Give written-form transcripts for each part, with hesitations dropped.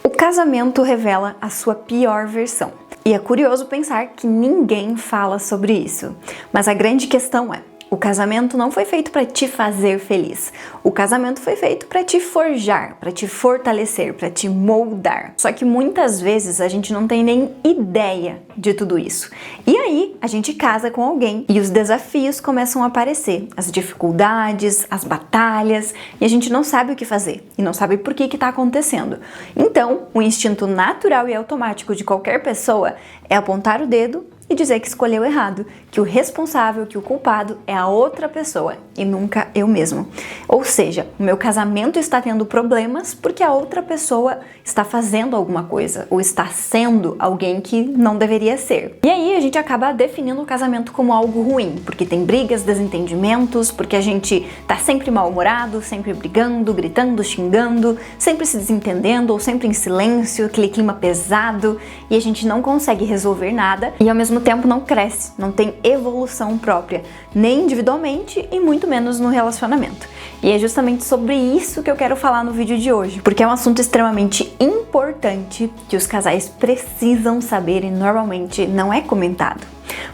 O casamento revela a sua pior versão. E é curioso pensar que ninguém fala sobre isso. Mas a grande questão é: o casamento não foi feito para te fazer feliz. O casamento foi feito para te forjar, para te fortalecer, para te moldar. Só que muitas vezes a gente não tem nem ideia de tudo isso. E aí a gente casa com alguém e os desafios começam a aparecer, as dificuldades, as batalhas, e a gente não sabe o que fazer e não sabe por que está acontecendo. Então, o instinto natural e automático de qualquer pessoa é apontar o dedo e dizer que escolheu errado, que o responsável, que o culpado é a outra pessoa e nunca eu mesmo. Ou seja, o meu casamento está tendo problemas porque a outra pessoa está fazendo alguma coisa ou está sendo alguém que não deveria ser. E aí a gente acaba definindo o casamento como algo ruim, porque tem brigas, desentendimentos, porque a gente tá sempre mal-humorado, sempre brigando, gritando, xingando, sempre se desentendendo ou sempre em silêncio, aquele clima pesado, e a gente não consegue resolver nada e ao mesmo tempo não cresce, não tem evolução própria, nem individualmente e muito menos no relacionamento. E é justamente sobre isso que eu quero falar no vídeo de hoje, porque é um assunto extremamente importante que os casais precisam saber e normalmente não é comentado.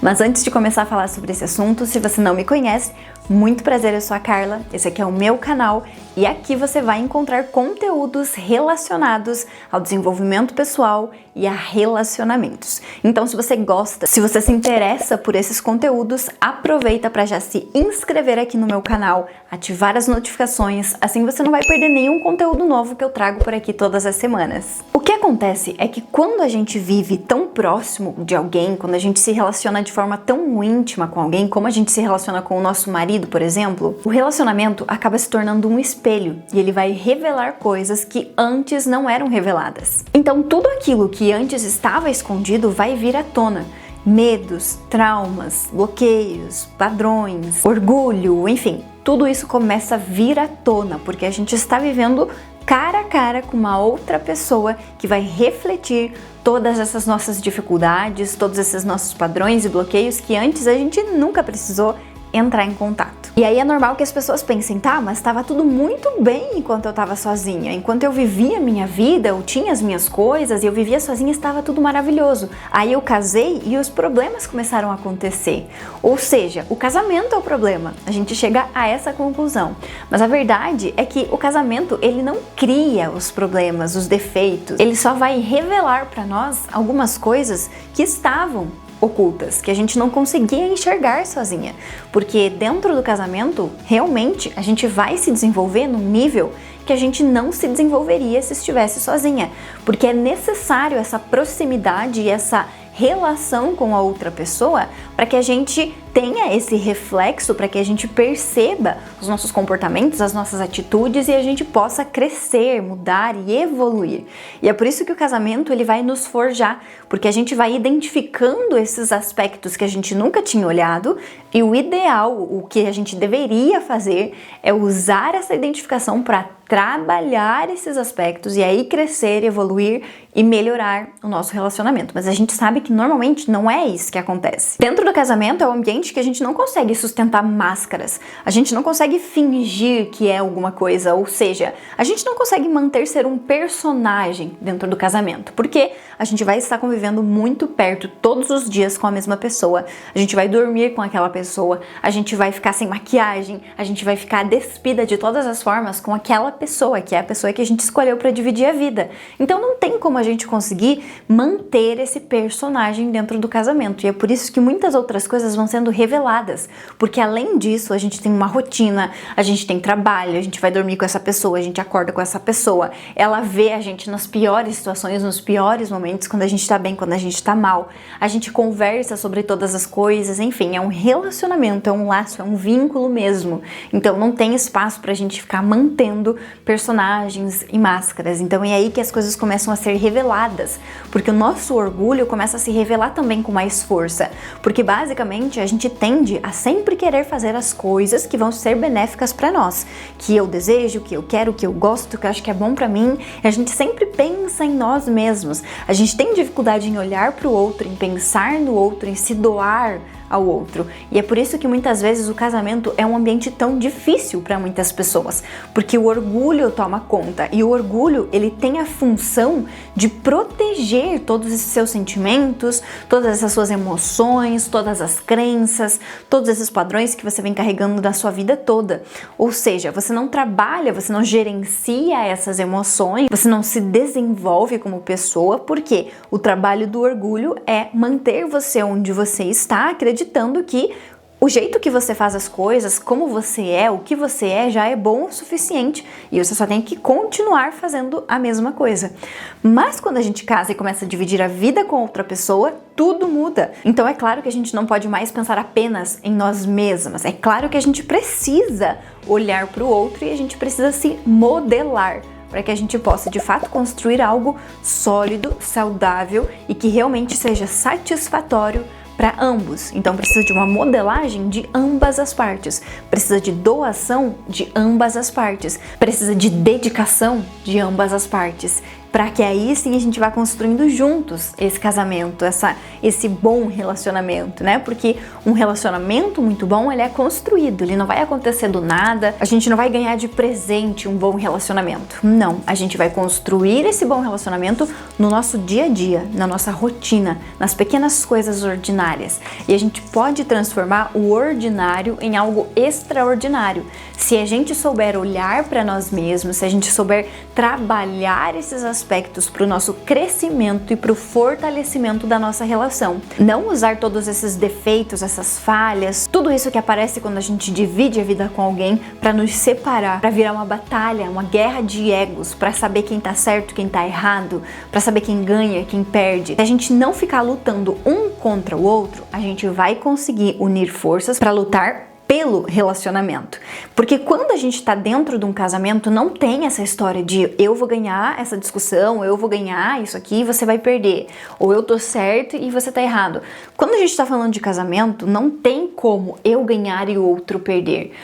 Mas antes de começar a falar sobre esse assunto, se você não me conhece, muito prazer, eu sou a Carla, esse aqui é o meu canal e aqui você vai encontrar conteúdos relacionados ao desenvolvimento pessoal e a relacionamentos. Então, se você gosta, se você se interessa por esses conteúdos, aproveita para já se inscrever aqui no meu canal, ativar as notificações, assim você não vai perder nenhum conteúdo novo que eu trago por aqui todas as semanas. O que acontece é que quando a gente vive tão próximo de alguém, quando a gente se relaciona de forma tão íntima com alguém, como a gente se relaciona com o nosso marido, por exemplo, o relacionamento acaba se tornando um espelho e ele vai revelar coisas que antes não eram reveladas. Então, tudo aquilo que antes estava escondido vai vir à tona. Medos, traumas, bloqueios, padrões, orgulho, enfim, tudo isso começa a vir à tona porque a gente está vivendo cara a cara com uma outra pessoa que vai refletir todas essas nossas dificuldades, todos esses nossos padrões e bloqueios que antes a gente nunca precisou entrar em contato. E aí é normal que as pessoas pensem, tá, mas estava tudo muito bem enquanto eu estava sozinha, enquanto eu vivia a minha vida, eu tinha as minhas coisas e eu vivia sozinha, estava tudo maravilhoso. Aí eu casei e os problemas começaram a acontecer. Ou seja, o casamento é o problema. A gente chega a essa conclusão. Mas a verdade é que o casamento, ele não cria os problemas, os defeitos. Ele só vai revelar para nós algumas coisas que estavam ocultas, que a gente não conseguia enxergar sozinha, porque dentro do casamento, realmente, a gente vai se desenvolver num nível que a gente não se desenvolveria se estivesse sozinha, porque é necessário essa proximidade e essa relação com a outra pessoa para que a gente tenha esse reflexo, para que a gente perceba os nossos comportamentos, as nossas atitudes e a gente possa crescer, mudar e evoluir. E é por isso que o casamento ele vai nos forjar, porque a gente vai identificando esses aspectos que a gente nunca tinha olhado e o ideal, o que a gente deveria fazer é usar essa identificação para trabalhar esses aspectos e aí crescer, evoluir e melhorar o nosso relacionamento. Mas a gente sabe que normalmente não é isso que acontece. Dentro do casamento é um ambiente que a gente não consegue sustentar máscaras, a gente não consegue fingir que é alguma coisa, ou seja, a gente não consegue manter ser um personagem dentro do casamento, porque a gente vai estar convivendo muito perto todos os dias com a mesma pessoa, a gente vai dormir com aquela pessoa, a gente vai ficar sem maquiagem, a gente vai ficar despida de todas as formas com aquela pessoa, que é a pessoa que a gente escolheu para dividir a vida. Então não tem como a gente conseguir manter esse personagem dentro do casamento, e é por isso que muitas outras coisas vão sendo reveladas, porque além disso a gente tem uma rotina, a gente tem trabalho, a gente vai dormir com essa pessoa, a gente acorda com essa pessoa, ela vê a gente nas piores situações, nos piores momentos, quando a gente tá bem, quando a gente tá mal, a gente conversa sobre todas as coisas, enfim, é um relacionamento, é um laço, é um vínculo mesmo, então não tem espaço pra gente ficar mantendo personagens e máscaras. Então é aí que as coisas começam a ser reveladas, porque o nosso orgulho começa a se revelar também com mais força, porque basicamente a gente tende a sempre querer fazer as coisas que vão ser benéficas para nós, que eu desejo, que eu quero, que eu gosto, que eu acho que é bom para mim, e a gente sempre pensa em nós mesmos. A gente tem dificuldade em olhar para o outro, em pensar no outro, em se doar ao outro. E é por isso que muitas vezes o casamento é um ambiente tão difícil para muitas pessoas, porque o orgulho toma conta, e o orgulho, ele tem a função de proteger todos esses seus sentimentos, todas essas suas emoções, todas as crenças, todos esses padrões que você vem carregando da sua vida toda. Ou seja, você não trabalha, você não gerencia essas emoções, você não se desenvolve como pessoa, porque o trabalho do orgulho é manter você onde você está, acreditando que o jeito que você faz as coisas, como você é, o que você é, já é bom o suficiente e você só tem que continuar fazendo a mesma coisa. Mas quando a gente casa e começa a dividir a vida com outra pessoa, tudo muda. Então é claro que a gente não pode mais pensar apenas em nós mesmas. É claro que a gente precisa olhar para o outro e a gente precisa se modelar, para que a gente possa de fato construir algo sólido, saudável e que realmente seja satisfatório para ambos. Então precisa de uma modelagem de ambas as partes, precisa de doação de ambas as partes, precisa de dedicação de ambas as partes, para que aí sim a gente vá construindo juntos esse casamento, esse bom relacionamento, né? Porque um relacionamento muito bom, ele é construído, ele não vai acontecer do nada, a gente não vai ganhar de presente um bom relacionamento. Não, a gente vai construir esse bom relacionamento no nosso dia a dia, na nossa rotina, nas pequenas coisas ordinárias. E a gente pode transformar o ordinário em algo extraordinário. Se a gente souber olhar para nós mesmos, se a gente souber trabalhar esses aspectos para o nosso crescimento e para o fortalecimento da nossa relação. Não usar todos esses defeitos, essas falhas, tudo isso que aparece quando a gente divide a vida com alguém para nos separar, para virar uma batalha, uma guerra de egos, para saber quem tá certo, quem tá errado, para saber quem ganha, quem perde. Se a gente não ficar lutando um contra o outro, a gente vai conseguir unir forças para lutar pelo relacionamento. Porque quando a gente está dentro de um casamento, não tem essa história de eu vou ganhar essa discussão, eu vou ganhar isso aqui e você vai perder, ou eu tô certo e você tá errado. Quando a gente está falando de casamento, não tem como eu ganhar e o outro perder.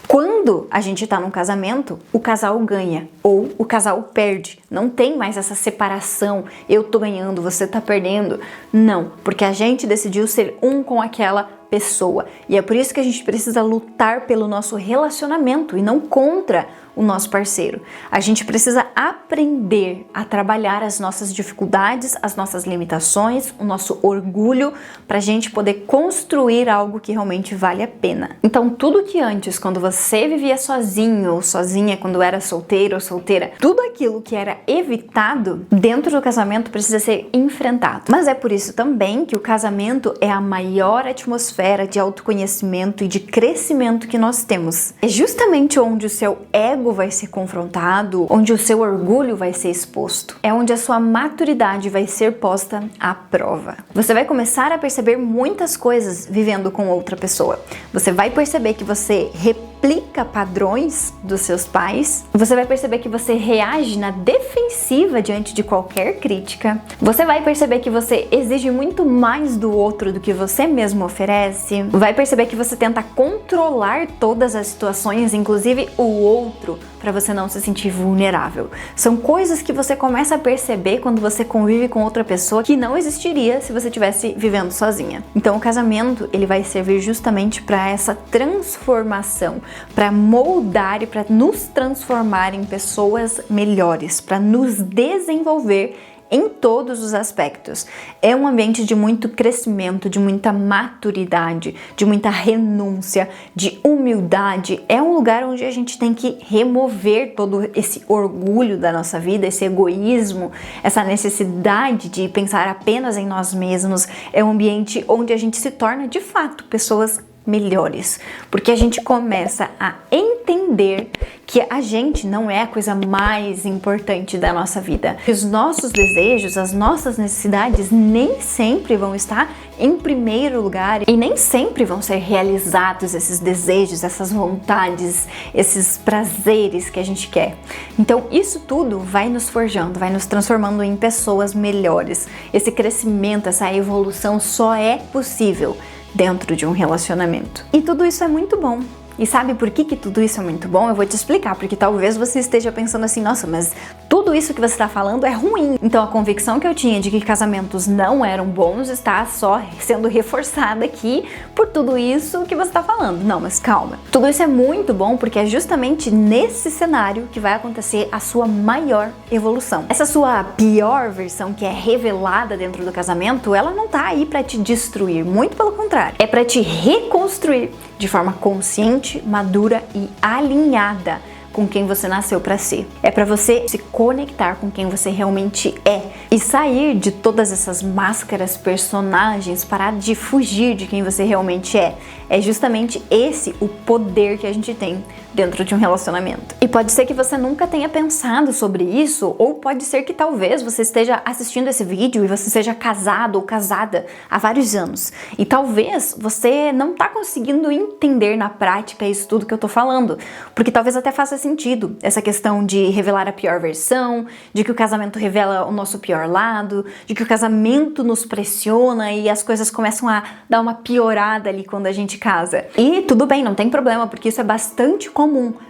Quando a gente tá num casamento, o casal ganha ou o casal perde. Não tem mais essa separação, eu tô ganhando, você tá perdendo. Não, porque a gente decidiu ser um com aquela pessoa. E é por isso que a gente precisa lutar pelo nosso relacionamento e não contra o nosso parceiro. A gente precisa aprender a trabalhar as nossas dificuldades, as nossas limitações, o nosso orgulho, pra gente poder construir algo que realmente vale a pena. Então, tudo que antes, quando você vivia sozinho ou sozinha, quando era solteiro ou solteira, tudo aquilo que era evitado dentro do casamento precisa ser enfrentado. Mas é por isso também que o casamento é a maior atmosfera de autoconhecimento e de crescimento que nós temos. É justamente onde o seu ego vai ser confrontado, onde o seu orgulho vai ser exposto. É onde a sua maturidade vai ser posta à prova. Você vai começar a perceber muitas coisas vivendo com outra pessoa. Você vai perceber que você replica padrões dos seus pais. Você vai perceber que você reage na defensiva diante de qualquer crítica. Você vai perceber que você exige muito mais do outro do que você mesmo oferece. Vai perceber que você tenta controlar todas as situações, inclusive o outro, para você não se sentir vulnerável. São coisas que você começa a perceber quando você convive com outra pessoa que não existiria se você estivesse vivendo sozinha. Então o casamento, ele vai servir justamente para essa transformação, para moldar e para nos transformar em pessoas melhores, para nos desenvolver em todos os aspectos. É um ambiente de muito crescimento, de muita maturidade, de muita renúncia, de humildade. É um lugar onde a gente tem que remover todo esse orgulho da nossa vida, esse egoísmo, essa necessidade de pensar apenas em nós mesmos. É um ambiente onde a gente se torna, de fato, pessoas melhores, porque a gente começa a entender que a gente não é a coisa mais importante da nossa vida. Os nossos desejos, as nossas necessidades nem sempre vão estar em primeiro lugar e nem sempre vão ser realizados esses desejos, essas vontades, esses prazeres que a gente quer. Então isso tudo vai nos forjando, vai nos transformando em pessoas melhores. Esse crescimento, essa evolução só é possível dentro de um relacionamento. E tudo isso é muito bom. E sabe por que tudo isso é muito bom? Eu vou te explicar, porque talvez você esteja pensando assim, nossa, mas tudo isso que você está falando é ruim. Então a convicção que eu tinha de que casamentos não eram bons está só sendo reforçada aqui por tudo isso que você está falando. Não, mas calma. Tudo isso é muito bom porque é justamente nesse cenário que vai acontecer a sua maior evolução. Essa sua pior versão que é revelada dentro do casamento, ela não tá aí para te destruir, muito pelo contrário. É para te reconstruir de forma consciente, madura e alinhada com quem você nasceu para ser. É para você se conectar com quem você realmente é e sair de todas essas máscaras, personagens, parar de fugir de quem você realmente é. É justamente esse o poder que a gente tem dentro de um relacionamento. E pode ser que você nunca tenha pensado sobre isso, ou pode ser que talvez você esteja assistindo esse vídeo e você seja casado ou casada há vários anos. E talvez você não tá conseguindo entender na prática isso tudo que eu tô falando, porque talvez até faça sentido essa questão de revelar a pior versão, de que o casamento revela o nosso pior lado, de que o casamento nos pressiona e as coisas começam a dar uma piorada ali quando a gente casa. E tudo bem, não tem problema, porque isso é bastante comum.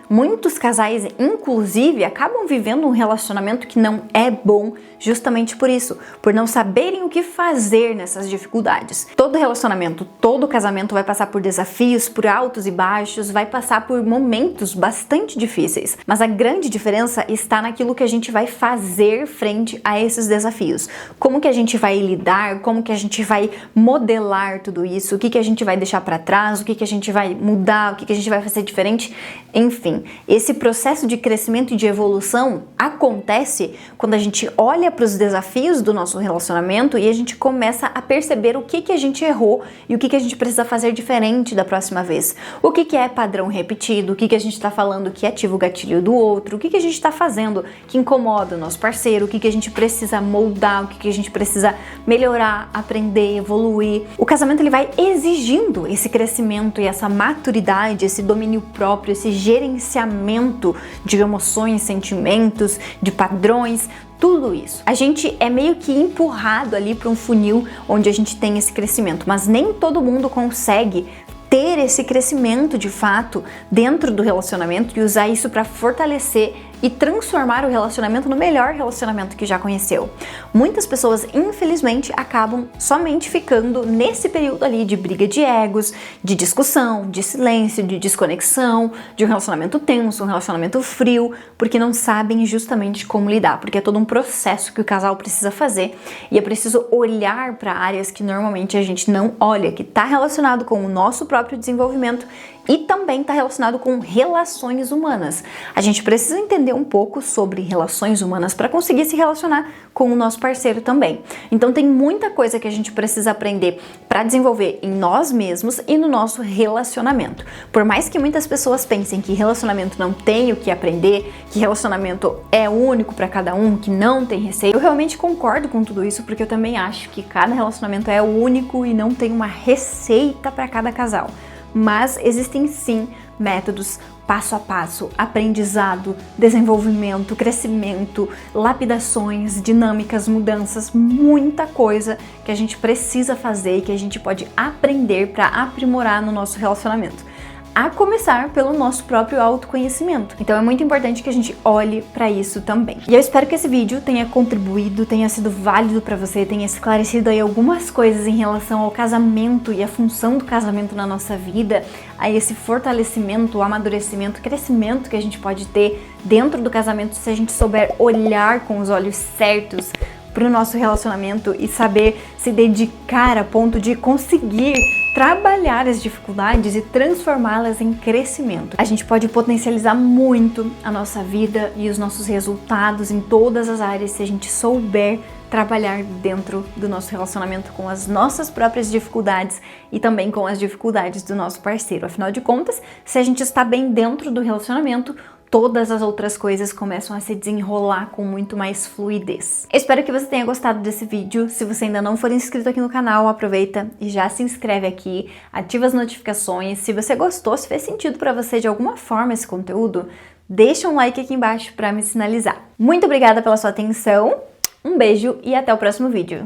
Muitos casais, inclusive, acabam vivendo um relacionamento que não é bom justamente por isso, por não saberem o que fazer nessas dificuldades. Todo relacionamento, todo casamento vai passar por desafios, por altos e baixos, vai passar por momentos bastante difíceis. Mas a grande diferença está naquilo que a gente vai fazer frente a esses desafios. Como que a gente vai lidar, como que a gente vai modelar tudo isso, o que que a gente vai deixar para trás, o que que a gente vai mudar, o que que a gente vai fazer diferente, enfim. Esse processo de crescimento e de evolução acontece quando a gente olha para os desafios do nosso relacionamento e a gente começa a perceber o que que a gente errou e o que que a gente precisa fazer diferente da próxima vez. O que que é padrão repetido, o que que a gente está falando que ativa o gatilho do outro, o que que a gente está fazendo que incomoda o nosso parceiro, o que que a gente precisa moldar, o que que a gente precisa melhorar, aprender, evoluir. O casamento ele vai exigindo esse crescimento e essa maturidade, esse domínio próprio, esse gerenciamento de emoções, sentimentos, de padrões, tudo isso. A gente é meio que empurrado ali para um funil onde a gente tem esse crescimento, mas nem todo mundo consegue ter esse crescimento de fato dentro do relacionamento e usar isso para fortalecer e transformar o relacionamento no melhor relacionamento que já conheceu. Muitas pessoas, infelizmente, acabam somente ficando nesse período ali de briga de egos, de discussão, de silêncio, de desconexão, de um relacionamento tenso, um relacionamento frio, porque não sabem justamente como lidar, porque é todo um processo que o casal precisa fazer e é preciso olhar para áreas que normalmente a gente não olha, que está relacionado com o nosso próprio desenvolvimento e também está relacionado com relações humanas. A gente precisa entender um pouco sobre relações humanas para conseguir se relacionar com o nosso parceiro também. Então tem muita coisa que a gente precisa aprender para desenvolver em nós mesmos e no nosso relacionamento. Por mais que muitas pessoas pensem que relacionamento não tem o que aprender, que relacionamento é único para cada um, que não tem receio, eu realmente concordo com tudo isso, porque eu também acho que cada relacionamento é único e não tem uma receita para cada casal. Mas existem sim métodos passo a passo, aprendizado, desenvolvimento, crescimento, lapidações, dinâmicas, mudanças, muita coisa que a gente precisa fazer e que a gente pode aprender para aprimorar no nosso relacionamento. A começar pelo nosso próprio autoconhecimento. Então é muito importante que a gente olhe para isso também. E eu espero que esse vídeo tenha contribuído, tenha sido válido para você, tenha esclarecido aí algumas coisas em relação ao casamento e a função do casamento na nossa vida, a esse fortalecimento, o amadurecimento, o crescimento que a gente pode ter dentro do casamento se a gente souber olhar com os olhos certos para o nosso relacionamento e saber se dedicar a ponto de conseguir trabalhar as dificuldades e transformá-las em crescimento. A gente pode potencializar muito a nossa vida e os nossos resultados em todas as áreas se a gente souber trabalhar dentro do nosso relacionamento com as nossas próprias dificuldades e também com as dificuldades do nosso parceiro. Afinal de contas, se a gente está bem dentro do relacionamento, todas as outras coisas começam a se desenrolar com muito mais fluidez. Espero que você tenha gostado desse vídeo. Se você ainda não for inscrito aqui no canal, aproveita e já se inscreve aqui, ativa as notificações. Se você gostou, se fez sentido para você de alguma forma esse conteúdo, deixa um like aqui embaixo para me sinalizar. Muito obrigada pela sua atenção, um beijo e até o próximo vídeo.